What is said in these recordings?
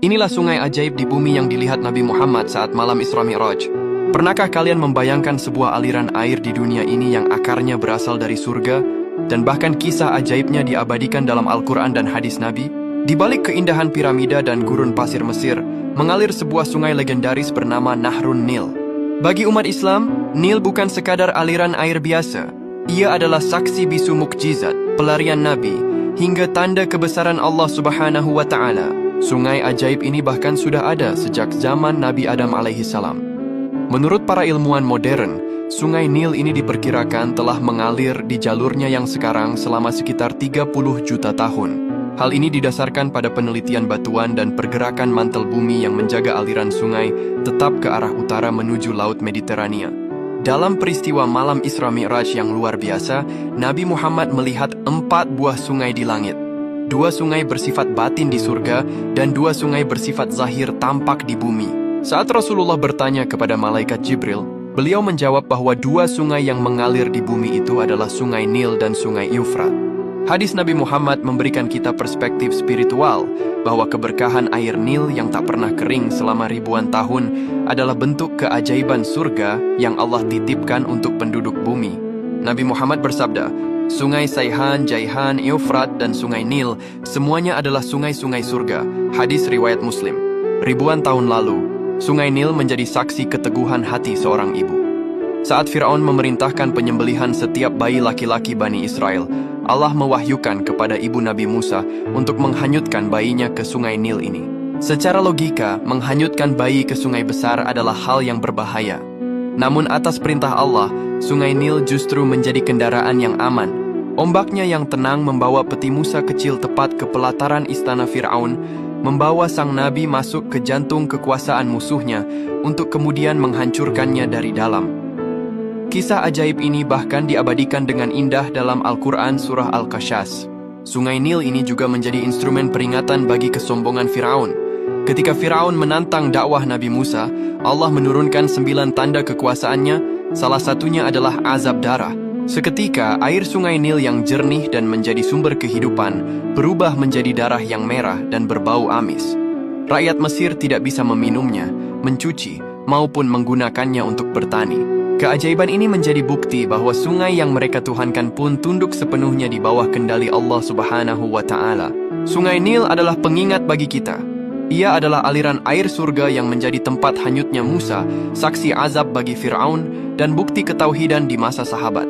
Inilah sungai ajaib di bumi yang dilihat Nabi Muhammad saat malam Isra Mi'raj. Pernahkah kalian membayangkan sebuah aliran air di dunia ini yang akarnya berasal dari surga, dan bahkan kisah ajaibnya diabadikan dalam Al-Quran dan hadis Nabi? Di balik keindahan piramida dan gurun pasir Mesir, mengalir sebuah sungai legendaris bernama Nahrun Nil. Bagi umat Islam, Nil bukan sekadar aliran air biasa. Ia adalah saksi bisu mukjizat, pelarian Nabi, hingga tanda kebesaran Allah Subhanahu wa Ta'ala. Sungai ajaib ini bahkan sudah ada sejak zaman Nabi Adam alaihissalam. Menurut para ilmuwan modern, sungai Nil ini diperkirakan telah mengalir di jalurnya yang sekarang selama sekitar 30 juta tahun. Hal ini didasarkan pada penelitian batuan dan pergerakan mantel bumi yang menjaga aliran sungai tetap ke arah utara menuju Laut Mediterania. Dalam peristiwa malam Isra Mi'raj yang luar biasa, Nabi Muhammad melihat 4 buah sungai di langit. 2 sungai bersifat batin di surga, dan 2 sungai bersifat zahir tampak di bumi. Saat Rasulullah bertanya kepada malaikat Jibril, beliau menjawab bahwa 2 sungai yang mengalir di bumi itu adalah sungai Nil dan sungai Eufrat. Hadis Nabi Muhammad memberikan kita perspektif spiritual bahwa keberkahan air Nil yang tak pernah kering selama ribuan tahun adalah bentuk keajaiban surga yang Allah titipkan untuk penduduk bumi. Nabi Muhammad bersabda, Sungai Sayhan, Jaihan, Eufrat, dan Sungai Nil semuanya adalah sungai-sungai surga. Hadis riwayat Muslim. Ribuan tahun lalu, Sungai Nil menjadi saksi keteguhan hati seorang ibu. Saat Fir'aun memerintahkan penyembelihan setiap bayi laki-laki Bani Israel, Allah mewahyukan kepada ibu Nabi Musa untuk menghanyutkan bayinya ke Sungai Nil ini. Secara logika, menghanyutkan bayi ke sungai besar adalah hal yang berbahaya. Namun atas perintah Allah, Sungai Nil justru menjadi kendaraan yang aman. Ombaknya yang tenang membawa peti Musa kecil tepat ke pelataran istana Fir'aun, membawa sang nabi masuk ke jantung kekuasaan musuhnya untuk kemudian menghancurkannya dari dalam. Kisah ajaib ini bahkan diabadikan dengan indah dalam Al-Quran surah Al-Qasas. Sungai Nil ini juga menjadi instrumen peringatan bagi kesombongan Fir'aun. Ketika Fir'aun menantang dakwah Nabi Musa, Allah menurunkan 9 tanda kekuasaannya. Salah satunya adalah azab darah. Seketika, air Sungai Nil yang jernih dan menjadi sumber kehidupan berubah menjadi darah yang merah dan berbau amis. Rakyat Mesir tidak bisa meminumnya, mencuci, maupun menggunakannya untuk bertani. Keajaiban ini menjadi bukti bahwa sungai yang mereka tuhankan pun tunduk sepenuhnya di bawah kendali Allah Subhanahu wa Ta'ala. Sungai Nil adalah pengingat bagi kita. Ia adalah aliran air surga yang menjadi tempat hanyutnya Musa, saksi azab bagi Fir'aun, dan bukti ketauhidan di masa sahabat.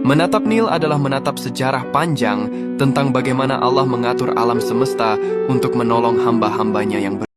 Menatap Nil adalah menatap sejarah panjang tentang bagaimana Allah mengatur alam semesta untuk menolong hamba-hambanya yang